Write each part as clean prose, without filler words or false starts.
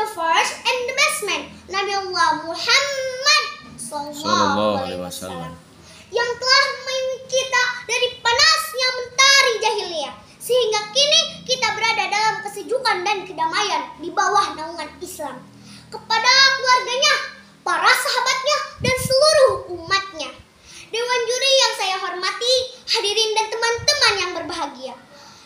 the first and the best man, Nabi Allah Muhammad Sallallahu Alaihi Wasallam, yang telah melindungi kita dari panasnya mentari jahiliyah, sehingga kini kita berada dalam kesejukan dan kedamaian di bawah naungan Islam. Kepada keluarganya, para sahabatnya, dan seluruh umatnya, Dewan Juri yang saya hormati, hadirin dan teman-teman yang berbahagia,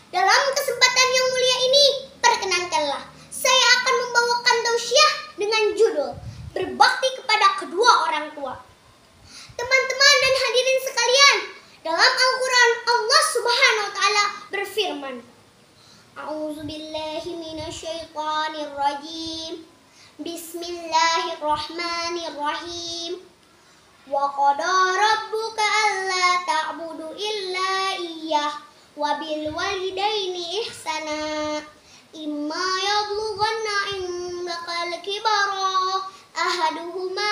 dalam kesempatan yang mulia ini, perkenankanlah saya akan membawakan tausiah dengan judul Berbakti kepada Kedua Orang Tua. Teman-teman dan hadirin sekalian, dalam Al-Quran Allah Subhanahu wa Ta'ala berfirman, A'udzubillahi minasyaitonirrajim, Bismillahirrahmanirrahim. Wa qada rabbuka alla ta'budu illa iyyah wa bil walidaini ihsana imma yablughanna indakal kibara ahaduhuma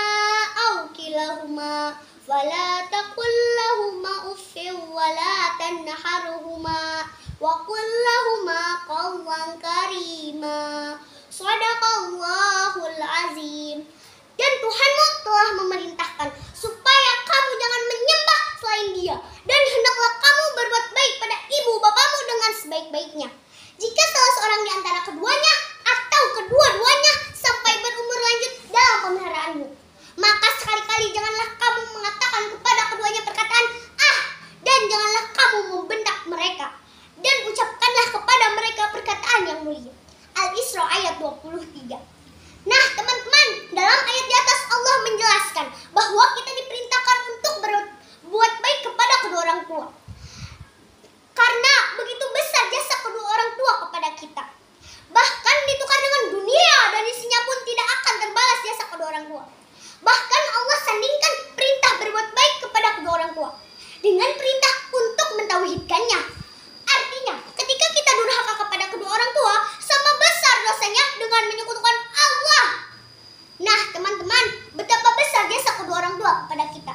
aw kilahuma fala taqul lahumā uffin wa la tanharhumā wa qul lahumā qawlan karīmā. Shadaqallahul azim. Dan Tuhanmu telah memerintahkan supaya kamu jangan menyembah selain Dia, dan hendaklah kamu berbuat baik pada ibu bapamu dengan sebaik-baiknya. Jika salah seorang di antara keduanya atau kedua-duanya sampai berumur lanjut dalam pemeliharaanmu, maka sekali-kali janganlah kamu mengatakan kepada keduanya perkataan "ah", dan janganlah kamu membentak mereka, dan ucapkanlah kepada mereka perkataan yang mulia. Al-Isra ayat 23. Nah teman-teman, dalam ayat di atas Allah menjelaskan bahwa kita diperintahkan untuk berbuat baik kepada kedua orang tua, karena begitu besar jasa kedua orang tua kepada kita. Bahkan ditukar dengan dunia dan isinya pun tidak akan terbalas jasa kedua orang tua. Bahkan Allah sandingkan perintah berbuat baik kepada kedua orang tua dengan perintah untuk mentauhidkannya. Artinya, ketika kita durhaka kepada kedua orang tua, sama besar dosanya dengan menyekutukan Allah. Nah, teman-teman, betapa besar jasa kedua orang tua kepada kita.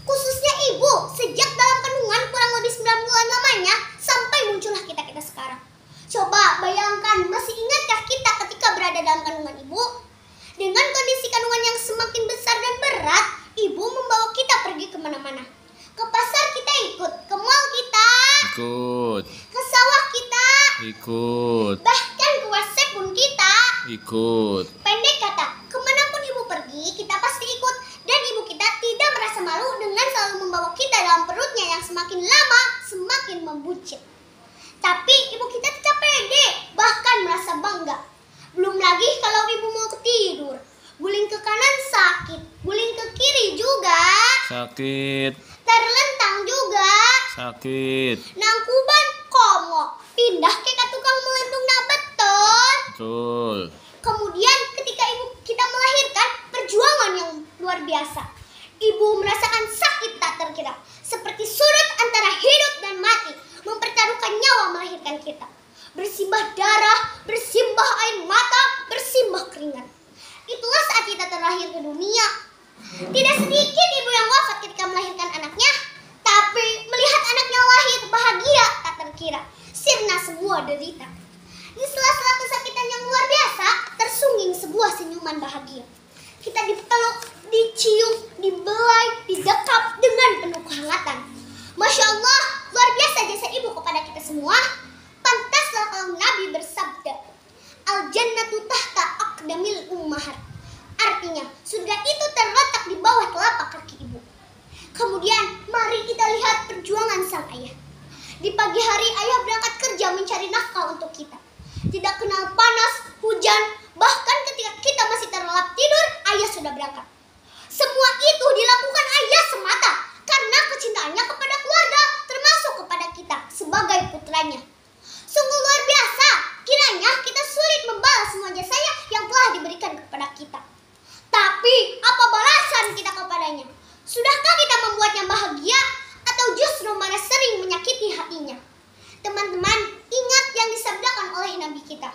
Khususnya ibu, sejak dalam kandungan kurang lebih 9 bulan lamanya sampai muncullah kita sekarang. Coba bayangkan, masih ingatkah kita ketika berada dalam kandungan ibu? Dengan kondisi kandungan yang semakin besar dan berat, ibu membawa kita pergi kemana-mana. Ke pasar kita ikut, ke mall kita ikut, ke sawah kita ikut, bahkan ke WC pun kita ikut. Pendek kata, kemanapun ibu pergi, kita pasti ikut. Dan ibu kita tidak merasa malu dengan selalu membawa kita dalam perutnya yang semakin lama semakin membuncit. Tapi ibu kita tetap pede, bahkan merasa bangga. Belum lagi kalau ibu mau ketidur, guling ke kanan sakit, guling ke kiri juga sakit, terlentang juga sakit, nangkuban komo, pindah ke tukang melendung na betul. Kemudian ketika ibu kita melahirkan, perjuangan yang luar biasa. Ibu merasakan sakit tak terkira, seperti surut antara hidup dan mati, mempertaruhkan nyawa melahirkan kita. Bersimbah darah, bersimbah air mata, bersimbah keringat. Itulah saat kita terlahir ke dunia. Tidak sedikit ibu yang wafat ketika melahirkan anaknya, tapi melihat anaknya lahir bahagia tak terkira, sirna semua derita. Di sela-sela kesakitan yang luar biasa, tersungging sebuah senyuman bahagia. Kita dipeluk, dicium, dibelai, didekap dengan penuh kehangatan. Masya Allah, luar biasa jasa ibu kepada kita semua. Pantaslah kalau Nabi bersabda, Al-jannatu tahta aqdamil ummahat. Artinya, surga itu terletak di bawah telapak kaki ibu. Kemudian, mari kita lihat perjuangan sang ayah. Di pagi hari, ayah berangkat kerja mencari nafkah untuk kita. Tidak kenal panas, hujan, bahkan ketika kita masih terlelap tidur, ayah sudah berangkat. Semua itu dilakukan ayah semata karena kecintaannya kepada keluarga, termasuk kepada kita sebagai putranya. Sungguh luar biasa, kiranya kita sulit membalas semua jasanya yang telah diberikan kepada kita. Tapi, apa balasan kita kepadanya? Sudahkah kita membuatnya bahagia atau justru malah sering menyakiti hatinya? Teman-teman, ingat yang disabdakan oleh Nabi kita.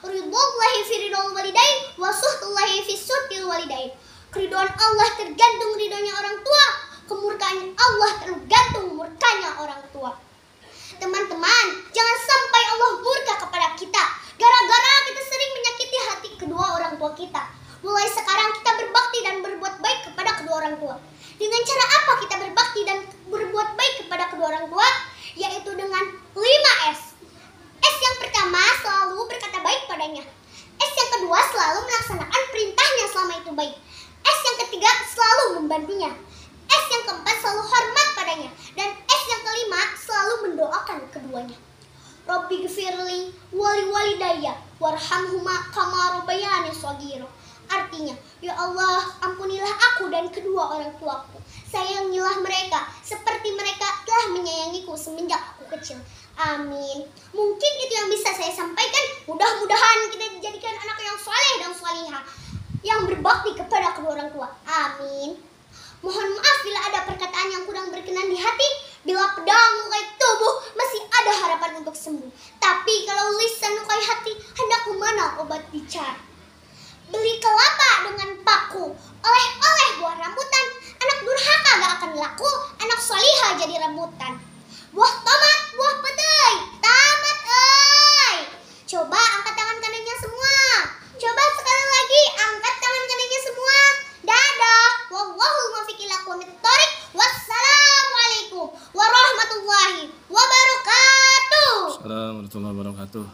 Ridwallahi fi ridwal walidain wa suhtullahi fi suhtil walidain. Keridhaan Allah tergantung ridhonya orang tua, kemurkaan Allah tergantung murkanya orang tua. Teman-teman, jangan sampai Allah murka kepada kita gara-gara kita sering menyakiti hati kedua kedua orang tua kita. Mulai sekarang kita berbakti dan berbuat baik kepada kedua orang tua. Dengan cara apa kita berbakti dan berbuat baik kepada kedua orang tua? Yaitu dengan 5S. S yang pertama, selalu berkata baik padanya. S yang kedua, selalu melaksanakan perintahnya selama itu baik. S yang ketiga, selalu membantunya. S yang keempat, selalu hormat padanya. Dan S yang kelima, selalu mendoakan keduanya. Rabbi gfirli wali walidayya warhamhuma kama rabbayani shaghira. Artinya, ya Allah, ampunilah aku dan kedua orang tuaku. Sayangilah mereka seperti mereka telah menyayangiku semenjak aku kecil. Amin. Mungkin itu yang bisa saya sampaikan. Mudah-mudahan kita dijadikan anak yang saleh dan salihah, yang berbakti kepada kedua orang tua. Amin. Mohon maaf bila ada perkataan yang kurang berkenan di hati. Bila pedang lukai tubuh, masih ada harapan untuk sembuh. Tapi kalau lisan lukai hati, hendak kemana obat bicara? Beli kelapa dengan paku, oleh-oleh buah rambutan. Anak durhaka gak akan laku, anak salihah jadi rambutan. Buah tomat, buah petai, tamat oi. Coba angkat tangan kanannya semua. Coba sekali lagi, angkat tangan kanannya semua. Dadah. Wallahul muwaffiq ila aqwamit thoriq. Wassalamualaikum warahmatullahi wabarakatuh. Assalamualaikum warahmatullahi wabarakatuh.